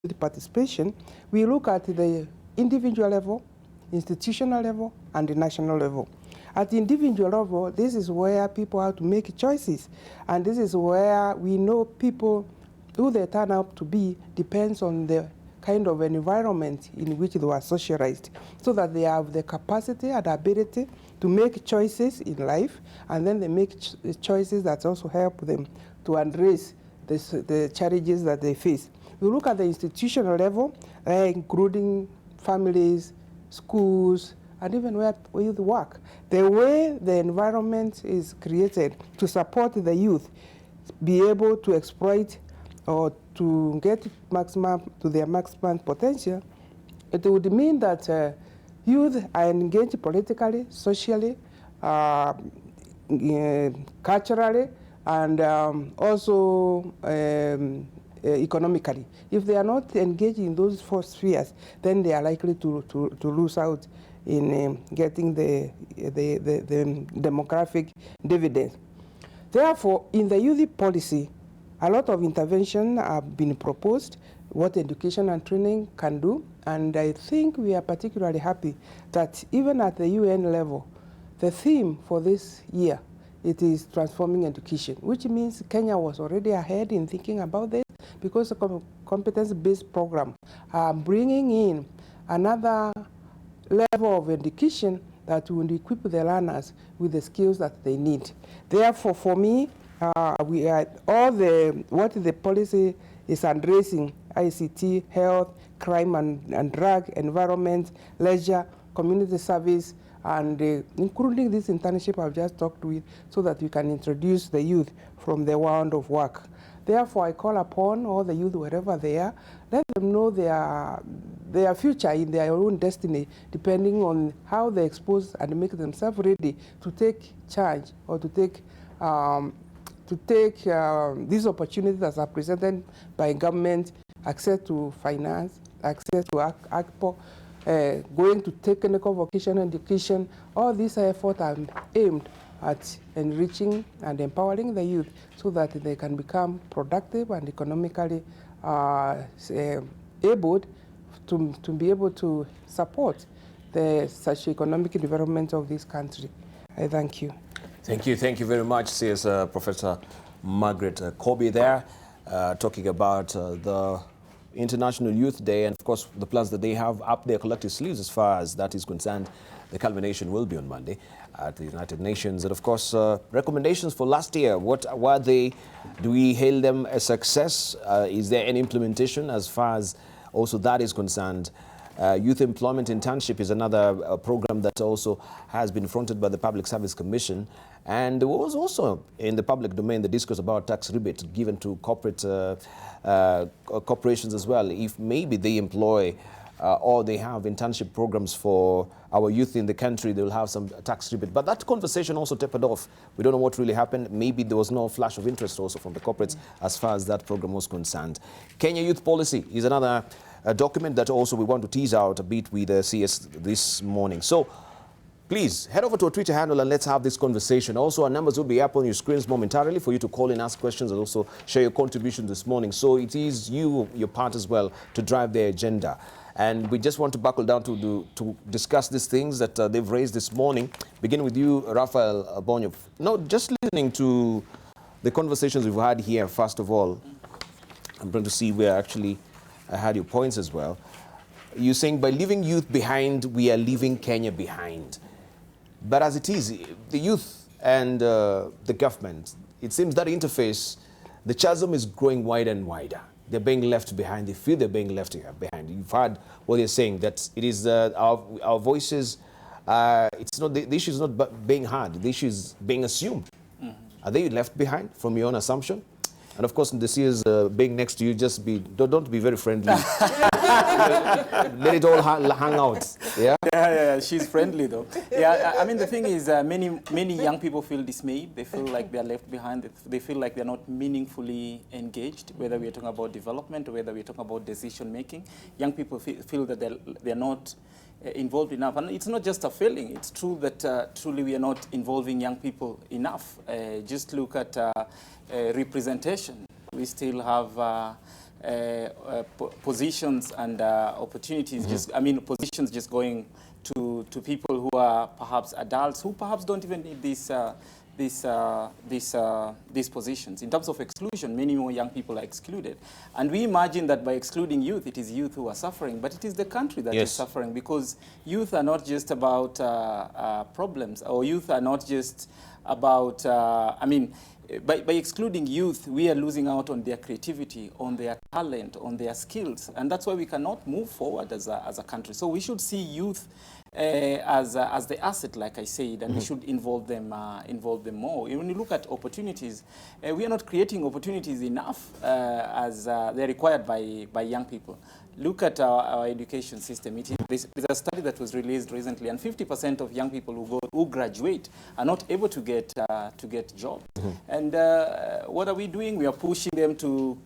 youth participation, we look at the individual level, institutional level, and the national level. At the individual level, this is where people have to make choices. And this is where we know people, who they turn out to be, depends on the kind of environment in which they were socialized, so that they have the capacity and ability to make choices in life, and then they make choices that also help them to address the challenges that they face. We look at the institutional level, including families, schools, and even where youth work. The way the environment is created to support the youth be able to exploit or to get to their maximum potential, it would mean that youth are engaged politically, socially, culturally, and also economically. If they are not engaged in those four spheres, then they are likely to lose out in getting the demographic dividends. Therefore, in the youth policy, a lot of intervention have been proposed, what education and training can do, and I think we are particularly happy that even at the UN level, the theme for this year, it is transforming education, which means Kenya was already ahead in thinking about this, because the competence-based program are bringing in another level of education that will equip the learners with the skills that they need. Therefore, for me, we are what the policy is addressing: ICT, health, crime and drug, environment, leisure, community service, and including this internship I've just talked with, so that we can introduce the youth from the world of work. Therefore, I call upon all the youth, wherever they are, let them know their future in their own destiny, depending on how they expose and make themselves ready to take charge or to take these opportunities that are presented by government, access to finance, access to ACPO, going to technical vocational education. All these efforts are aimed at enriching and empowering the youth so that they can become productive and economically able to be able to support the socio-economic development of this country. I thank you. Thank you very much, says Professor Margaret Kobe there, talking about the International Youth Day and, of course, the plans that they have up their collective sleeves as far as that is concerned. The culmination will be on Monday at the United Nations. And, of course, recommendations for last year, what were they? Do we hail them a success? Is there any implementation as far as also that is concerned? Youth Employment Internship is another program that also has been fronted by the Public Service Commission. And there was also in the public domain the discourse about tax rebate given to corporate corporations as well, if maybe they employ or they have internship programs for our youth in the country, they will have some tax rebate. But that conversation also tapered off. We don't know what really happened. Maybe there was no flash of interest also from the corporates as far as that program was concerned. Kenya Youth Policy is another document that also we want to tease out a bit with the CS this morning. So please head over to our Twitter handle and let's have this conversation. Also, our numbers will be up on your screens momentarily for you to call and ask questions and also share your contribution this morning. So it is your part as well to drive the agenda. And we just want to buckle down to discuss these things that they've raised this morning. Begin with you, Raphael Bonyo. No, just listening to the conversations we've had here, first of all, I'm trying to see where actually I had your points as well. You're saying by leaving youth behind, we are leaving Kenya behind. But as it is, the youth and the government, it seems that interface, the chasm is growing wider and wider. They're being left behind. They feel they're being left behind. You've heard what they're saying, that it is our voices, it's not, the issue is not being heard. The issue is being assumed. Mm-hmm. Are they left behind from your own assumption? And of course, the CS being next to you, just don't be very friendly. Let it all hang out. Yeah? Yeah, she's friendly though. Yeah, I mean, the thing is, many young people feel dismayed. They feel like they're left behind. They feel like they're not meaningfully engaged, whether we're talking about development or whether we're talking about decision making. Young people feel that they're not involved enough. And it's not just a feeling. It's true that truly we are not involving young people enough. Just look at representation. We still have positions and opportunities, positions just going to people who are perhaps adults, who perhaps don't even need these positions. In terms of exclusion, many more young people are excluded. And we imagine that by excluding youth, it is youth who are suffering, but it is the country that is suffering, because youth are not just about problems, or youth are not just about, by excluding youth, we are losing out on their creativity, on their talent, on their skills, and that's why we cannot move forward as a country. So we should see youth as the asset, like I said, and we should involve them more. When you look at opportunities, we are not creating opportunities enough as they're required by young people. Look at our education system. There's a study that was released recently, and 50% of young people who graduate are not able to get jobs. And what are we doing? We are pushing them to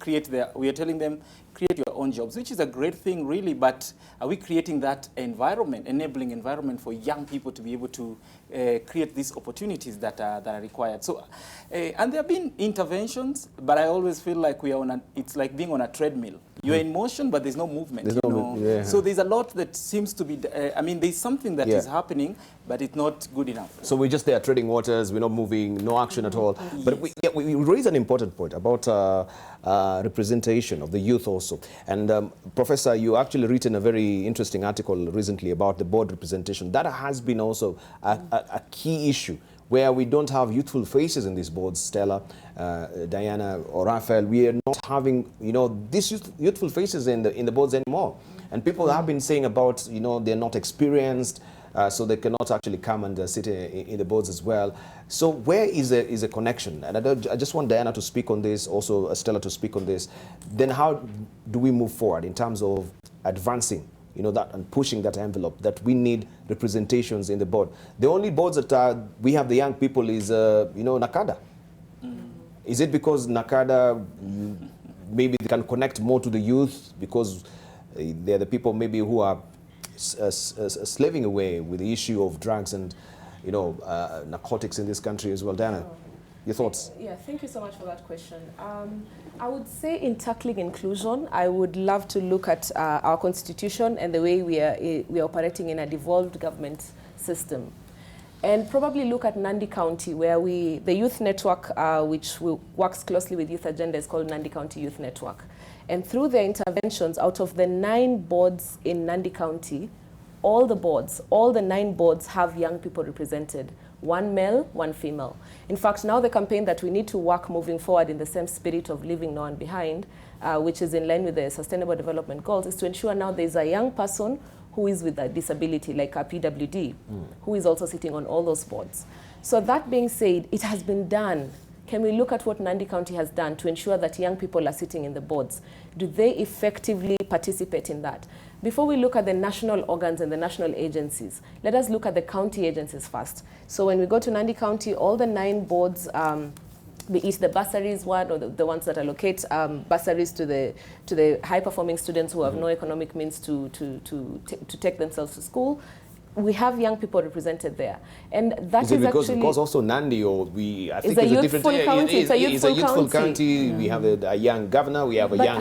we are telling them, create your own jobs, which is a great thing, really, but are we creating that environment, enabling environment for young people to be able to create these opportunities that are required? So, and there have been interventions, but I always feel like it's like being on a treadmill. You're in motion, but there's no movement. So there's a lot that seems to be, there's something that is happening, but it's not good enough. So we're just there treading waters, we're not moving, no action at all. Yes. But we raise an important point about representation of the youth also. And Professor, you actually written a very interesting article recently about the board representation. That has been also a key issue, where we don't have youthful faces in these boards, Stella, Diana, or Raphael. We are not having, these youthful faces in the boards anymore. And people have been saying about, they're not experienced, so they cannot actually come and sit in the boards as well. So where is a connection? And I just want Diana to speak on this, also Stella to speak on this. Then how do we move forward in terms of advancing that and pushing that envelope, that we need representations in the board? The only boards that we have the young people is, NACADA. Is it because NACADA, maybe they can connect more to the youth because they're the people maybe who are slaving away with the issue of drugs and, narcotics in this country as well? Diana, your thoughts? Yeah, thank you so much for that question. I would say in tackling inclusion, I would love to look at our constitution and the way we are operating in a devolved government system. And probably look at Nandi County, where the youth network, which works closely with Youth Agenda, is called Nandi County Youth Network. And through their interventions, out of the 9 boards in Nandi County, all the 9 boards have young people represented. 1 male, 1 female. In fact, now the campaign that we need to work moving forward in the same spirit of leaving no one behind, which is in line with the Sustainable Development Goals, is to ensure now there's a young person who is with a disability, like a PWD, who is also sitting on all those boards. So that being said, it has been done. Can we look at what Nandi County has done to ensure that young people are sitting in the boards? Do they effectively participate in that? Before we look at the national organs and the national agencies, let us look at the county agencies first. So when we go to Nandi County, all the 9 boards, be it the bursaries one or the ones that allocate bursaries to the high-performing students who have no economic means to take themselves to school, we have young people represented there, and that is because also Nandi, I think it's a different county. It's a youthful county. We have a young governor, we have a young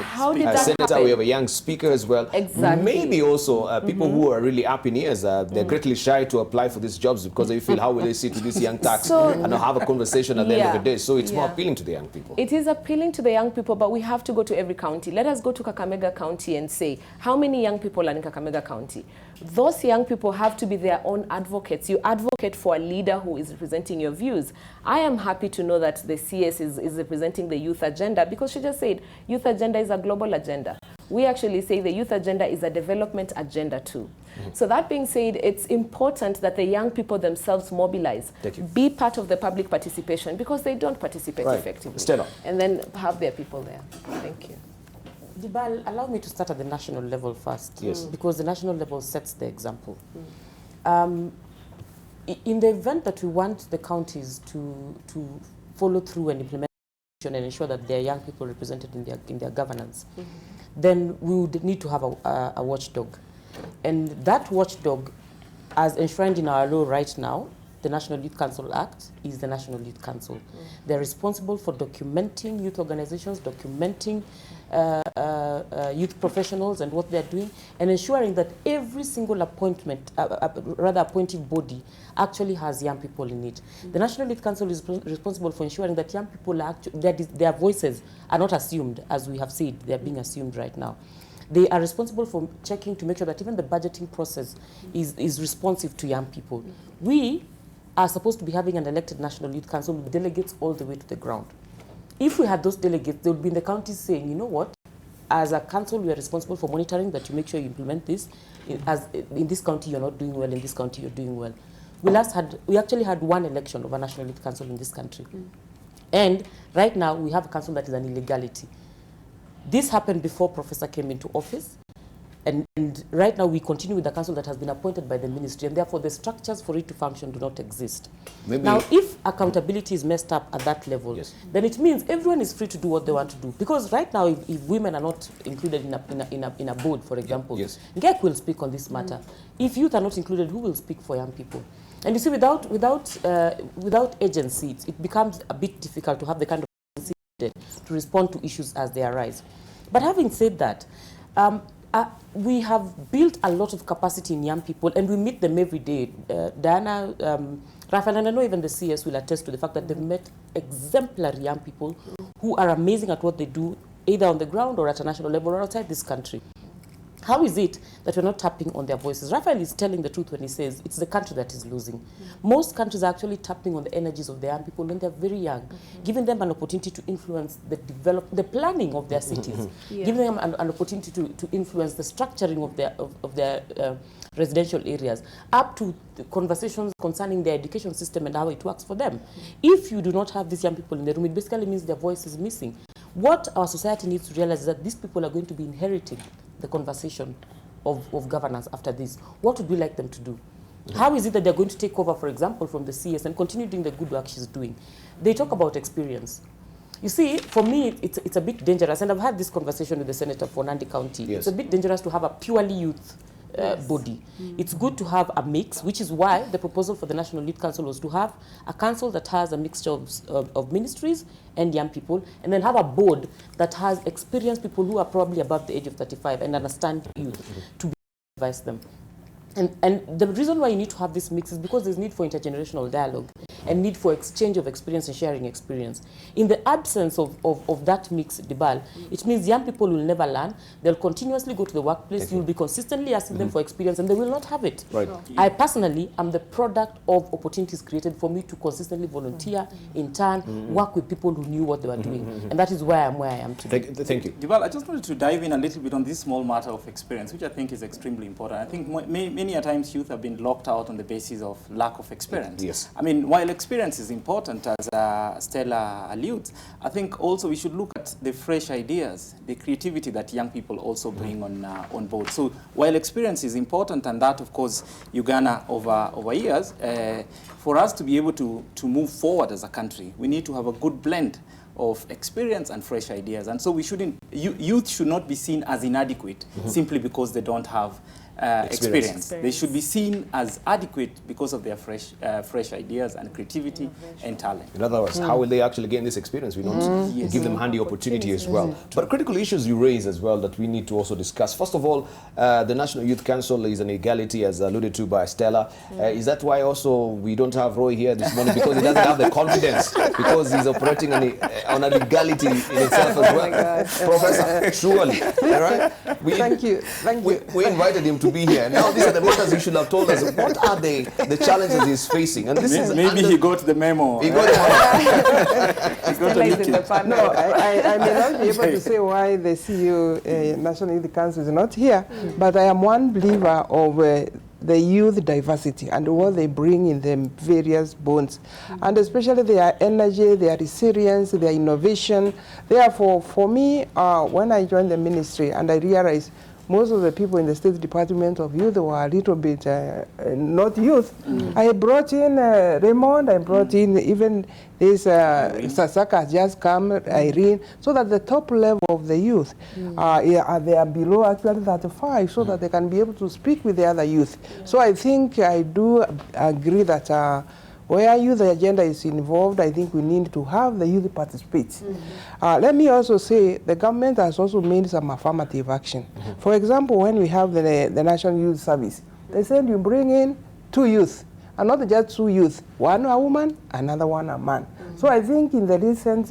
senator, we have a young speaker as well. Exactly. Maybe also people who are really up in ears, they're greatly shy to apply for these jobs because they feel, how will they sit to this young tax and have a conversation at the end of the day? So it's more appealing to the young people. It is appealing to the young people, but we have to go to every county. Let us go to Kakamega County and say, how many young people are in Kakamega County? Those young people have to be their own advocates. You advocate for a leader who is representing your views. I am happy to know that the CS is representing the youth agenda, because she just said youth agenda is a global agenda. We actually say the youth agenda is a development agenda too. So that being said, it's important that the young people themselves mobilize, be part of the public participation, because they don't participate effectively. Stella. And then have their people there. Thank you. Debarl, allow me to start at the national level first, because the national level sets the example. In the event that we want the counties to follow through and implement and ensure that their young people represented in their governance, then we would need to have a watchdog. And that watchdog, as enshrined in our law right now, the National Youth Council Act, is the National Youth Council. They're responsible for documenting youth organizations, documenting youth professionals and what they're doing, and ensuring that every single appointment, rather appointive body, actually has young people in it. The National Youth Council is responsible for ensuring that young people are their voices are not assumed, as we have said, they are being assumed right now. They are responsible for checking to make sure that even the budgeting process is responsive to young people. We are supposed to be having an elected National Youth Council with delegates all the way to the ground. If we had those delegates, they would be in the counties saying, you know what, as a council, we are responsible for monitoring that you make sure you implement this. As in this county, you're not doing well, in this county, you're doing well. We actually had one election of a National Youth Council in this country. And right now, we have a council that is an illegality. This happened before Professor came into office. And right now, we continue with the council that has been appointed by the ministry, and therefore the structures for it to function do not exist. Maybe now, if accountability is messed up at that level, yes, then it means everyone is free to do what they want to do. Because right now, if women are not included in a board, for example, yes, Ngek will speak on this matter. If youth are not included, who will speak for young people? And you see, without agency, it becomes a bit difficult to have the kind of agency to respond to issues as they arise. But having said that, we have built a lot of capacity in young people, and we meet them every day. Diana, Raphael, and I know even the CS will attest to the fact that they've met exemplary young people who are amazing at what they do, either on the ground or at a national level or outside this country. How is it that we're not tapping on their voices? Raphael is telling the truth when he says it's the country that is losing. Most countries are actually tapping on the energies of the young people when they're very young, giving them an opportunity to influence the planning of their cities, giving them an opportunity to influence the structuring of their residential areas, up to the conversations concerning their education system and how it works for them. If you do not have these young people in the room, it basically means their voice is missing. What our society needs to realize is that these people are going to be inheriting the conversation of governance after this. What would we like them to do? How is it that they're going to take over, for example, from the CS and continue doing the good work she's doing? They talk about experience. You see, for me, it's a bit dangerous, and I've had this conversation with the Senator for Nandi County. Yes. It's a bit dangerous to have a purely youth body. It's good to have a mix, which is why the proposal for the National Youth Council was to have a council that has a mixture of ministries and young people, and then have a board that has experienced people who are probably above the age of 35 and understand youth to advise them. And the reason why you need to have this mix is because there's need for intergenerational dialogue and need for exchange of experience and sharing experience. In the absence of that mix, Debarl, it means young people will never learn. They'll continuously go to the workplace. You'll be consistently asking them for experience, and they will not have it. Right. I personally am the product of opportunities created for me to consistently volunteer, intern, work with people who knew what they were doing. And that is where I am today. Thank you. Debarl, I just wanted to dive in a little bit on this small matter of experience, which I think is extremely important. I think many a times youth have been locked out on the basis of lack of experience. Yes. I mean, while experience is important, as Stella alludes, I think also we should look at the fresh ideas, the creativity that young people also bring on board. So while experience is important, and that, of course, you garner over years, for us to be able to move forward as a country, we need to have a good blend of experience and fresh ideas. And so we shouldn't, youth should not be seen as inadequate simply because they don't have experience. They should be seen as adequate because of their fresh ideas and creativity and talent. In other words, how will they actually gain this experience? We don't give them handy opportunity as well. But critical issues you raise as well that we need to also discuss. First of all, the National Youth Council is an equality, as alluded to by Stella. Is that why also we don't have Roy here this morning? Because he doesn't have the confidence, because he's operating on a legality in itself as well. Professor, surely. All right? Thank you. We invited him to be here. Now these are the matters he should have told us. What are the challenges he's facing? And this is maybe he got the memo. He got the No, I may not be able to say why the CEO, National Youth Council, is not here, but I am one believer of the youth diversity and what they bring in the various bonds, and especially their energy, their resilience, their innovation. Therefore, for me, when I joined the ministry and I realized most of the people in the State Department of Youth were a little bit not youth. I brought in Raymond, I brought in even this Sasaka has just come, Irene, so that the top level of the youth they are below actually 35, so that they can be able to speak with the other youth. So I think I do agree that Where youth agenda is involved, I think we need to have the youth participate. Let me also say the government has also made some affirmative action. For example, when we have the National Youth Service, they said you bring in 2 youth, and not just 2 youth, one a woman, another one a man. So I think in the recent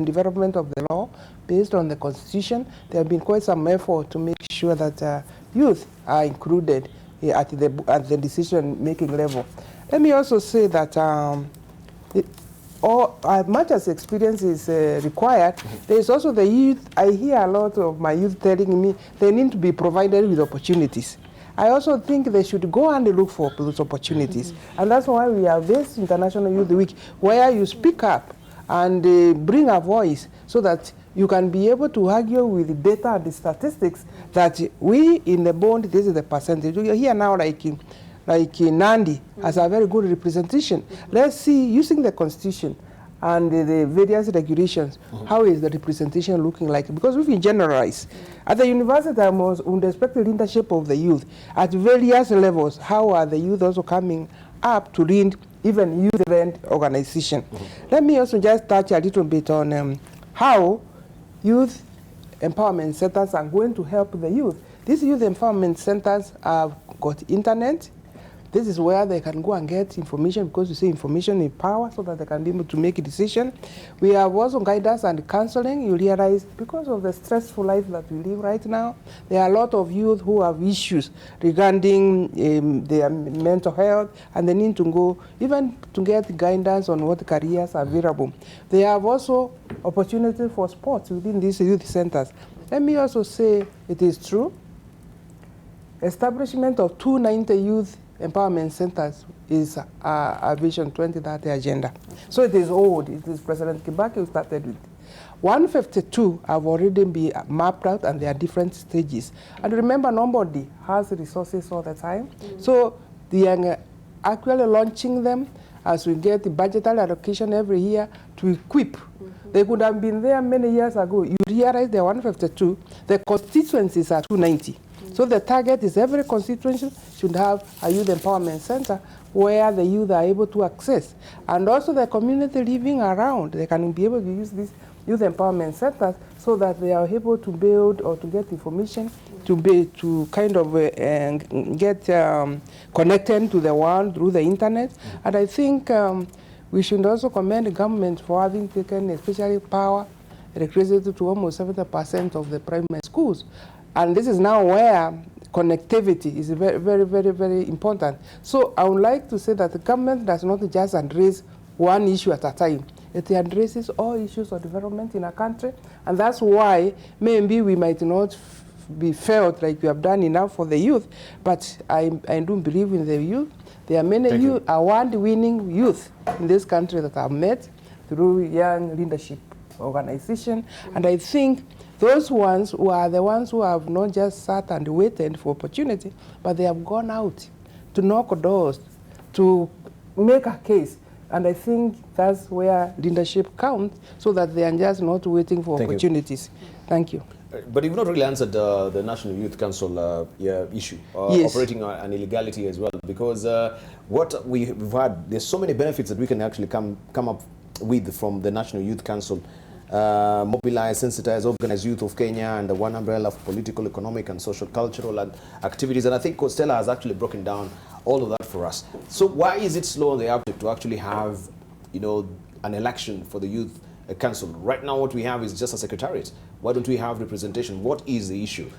development of the law, based on the Constitution, there have been quite some effort to make sure that youth are included at the decision-making level. Let me also say that as much as experience is required, there is also the youth. I hear a lot of my youth telling me they need to be provided with opportunities. I also think they should go and look for those opportunities. And that's why we have this International Youth Week, where you speak up and bring a voice so that you can be able to argue with the data and the statistics that we in the bond, this is the percentage. You're here now like Nandi has a very good representation. Let's see, using the Constitution and the various regulations, how is the representation looking like? Because if we generalize, at the university, I was on the expected leadership of the youth. At various levels, how are the youth also coming up to lead even youth-led organization? Let me also just touch a little bit on how youth empowerment centers are going to help the youth. These youth empowerment centers have got internet. This is where they can go and get information, because you say information is power, so that they can be able to make a decision. We have also guidance and counseling. You realize because of the stressful life that we live right now, there are a lot of youth who have issues regarding their mental health, and they need to go even to get guidance on what careers are available. They have also opportunities for sports within these youth centers. Let me also say it is true. Establishment of 290 youth empowerment centers is a Vision 2030 agenda. So it is old. It is President Kibaki who started with. 152 have already been mapped out, and there are different stages. And remember, nobody has resources all the time. So they are actually launching them as we get the budgetary allocation every year to equip. They could have been there many years ago. You realize there are 152. The constituencies are 290. So the target is every constituency should have a youth empowerment center where the youth are able to access. And also the community living around, they can be able to use these youth empowerment centers so that they are able to build or to get information, to kind of get connected to the world through the internet. And I think we should also commend the government for having taken especially power electricity to almost 70% of the primary schools. And this is now where connectivity is very, very, very, very important. So I would like to say that the government does not just address one issue at a time. It addresses all issues of development in a country. And that's why maybe we might not be felt like we have done enough for the youth. But I do believe in the youth. There are many award-winning youth in this country that have met through young leadership organization. And I think those ones who are the ones who have not just sat and waited for opportunity, but they have gone out to knock doors, to make a case. And I think that's where leadership counts, so that they are just not waiting for opportunities. Thank you. But you've not really answered the National Youth Council issue, Yes. operating on illegality as well, because what we've had, there's so many benefits that we can actually come up with from the National Youth Council. Mobilize, sensitize, organize youth of Kenya under one umbrella of political, economic, and social, cultural activities. And I think Costello has actually broken down all of that for us. So why is it slow on the object to actually have, an election for the Youth Council? Right now, what we have is just a secretariat. Why don't we have representation? What is the issue?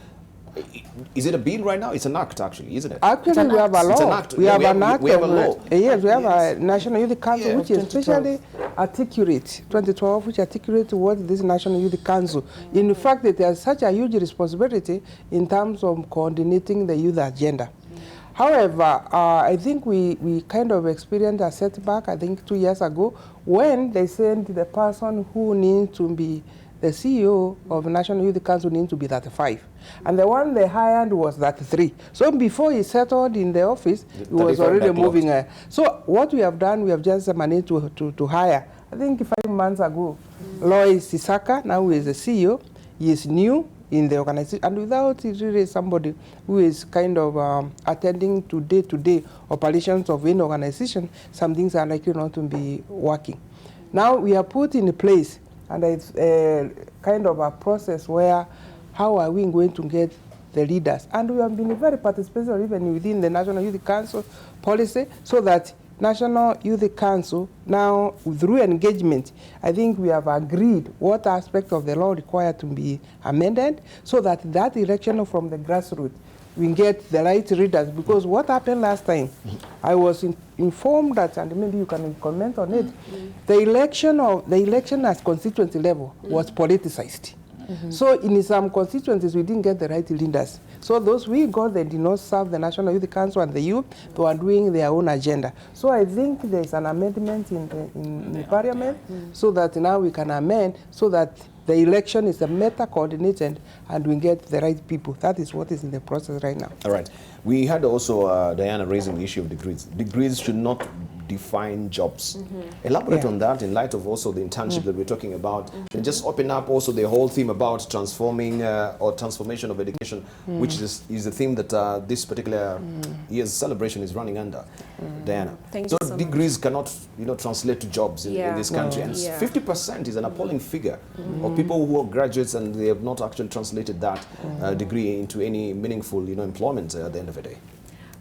Is it a bill right now? It's an act, actually, isn't it? Actually, we have a law. It's an act. We have an act. We have a law. Yes, we have a National Youth Council, which is especially articulate, 2012, which articulates what this National Youth Council. In fact, it has such a huge responsibility in terms of coordinating the youth agenda. However, I think we kind of experienced a setback, I think 2 years ago, when they said the person who needs to be the CEO of the National Youth Council needs to be 35. And the one they hired was 33. So before he settled in the office, he was already moving. So what we have done, we have just managed to hire, I think 5 months ago, Lois Sisaka, now he is the CEO. He is new. in the organization, and without really somebody who is kind of attending to day-to-day operations of any organization, some things are likely not to be working. Now we are put in place, and it's kind of a process where how are we going to get the leaders? And we have been very participatory even within the National Youth Council policy, so that National Youth Council, now through engagement, I think we have agreed what aspect of the law required to be amended, so that that election from the grassroots, we get the right leaders. Because what happened last time, I was informed that, and maybe you can comment on it, the election at constituency level was politicized. So in some constituencies, we didn't get the right leaders. So those we got, they did not serve the National Youth Council and the youth. They were doing their own agenda. So I think there's an amendment in the Parliament, so that now we can amend, so that the election is a meta-coordinated and we get the right people. That is what is in the process right now. All right. We had also Diana raising the issue of degrees. Degrees should not define jobs. Elaborate on that in light of also the internship that we're talking about, and just open up also the whole theme about transforming or transformation of education, which is the theme that this particular year's celebration is running under. Diana. Thank so you so degrees cannot, translate to jobs in this country, and 50% is an appalling figure of people who are graduates and they have not actually translated that degree into any meaningful, employment at the end of the day.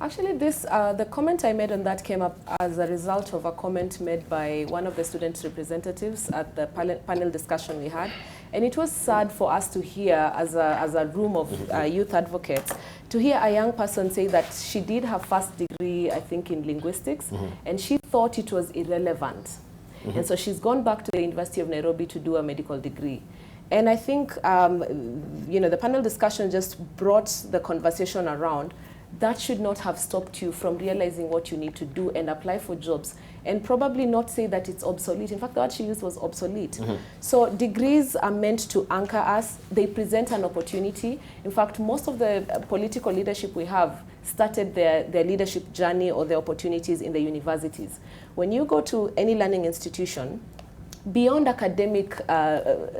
Actually, the comment I made on that came up as a result of a comment made by one of the student representatives at the panel discussion we had. And it was sad for us to hear, as a room of youth advocates, to hear a young person say that she did her first degree, I think, in linguistics, and she thought it was irrelevant. And so she's gone back to the University of Nairobi to do a medical degree. And I think, the panel discussion just brought the conversation around. That should not have stopped you from realizing what you need to do and apply for jobs, and probably not say that it's obsolete. In fact, the word she used was obsolete. So degrees are meant to anchor us. They present an opportunity. In fact, most of the political leadership we have started their leadership journey or their opportunities in the universities. When you go to any learning institution, beyond academic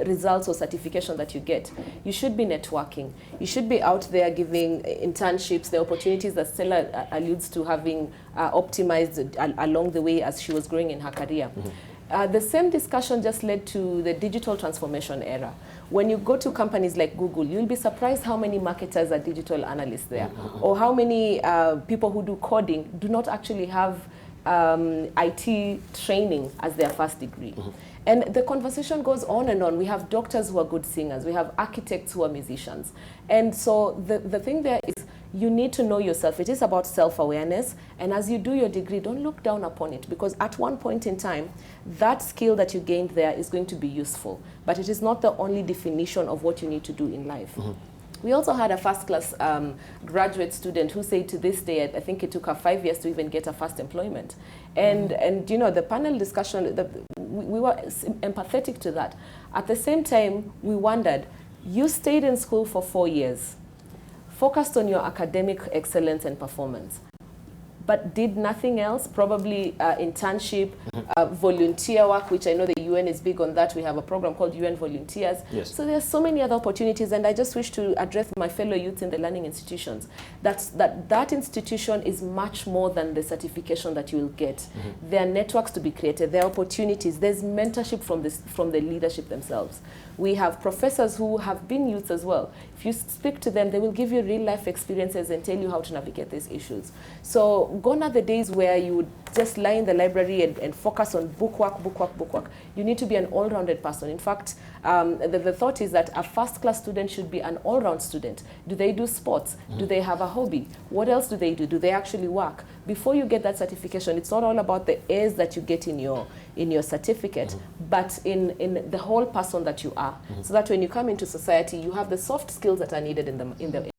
results or certification that you get, you should be networking. You should be out there giving internships, the opportunities that Stella alludes to having optimized along the way as she was growing in her career. The same discussion just led to the digital transformation era. When you go to companies like Google, you'll be surprised how many marketers are digital analysts there, or how many people who do coding do not actually have IT training as their first degree. And the conversation goes on and on. We have doctors who are good singers. We have architects who are musicians. And so the thing there is, you need to know yourself. It is about self-awareness. And as you do your degree, don't look down upon it, because at one point in time, that skill that you gained there is going to be useful. But it is not the only definition of what you need to do in life. We also had a first-class graduate student who said to this day, I think it took her 5 years to even get her first employment. And the panel discussion, we were empathetic to that. At the same time, we wondered, you stayed in school for 4 years, focused on your academic excellence and performance, but did nothing else, probably internship, volunteer work, which I know the UN is big on that. We have a program called UN Volunteers. Yes. So there's so many other opportunities, and I just wish to address my fellow youth in the learning institutions. That institution is much more than the certification that you will get. There are networks to be created, there are opportunities, there's mentorship from the leadership themselves. We have professors who have been youths as well. If you speak to them, they will give you real life experiences and tell you how to navigate these issues. So gone are the days where you would just lie in the library and focus on bookwork. You need to be an all-rounded person. In fact, the thought is that a first-class student should be an all-round student. Do they do sports? Do they have a hobby? What else do they do? Do they actually work? Before you get that certification, it's not all about the A's that you get in your certificate, but in the whole person that you are. So that when you come into society, you have the soft skills that are needed in the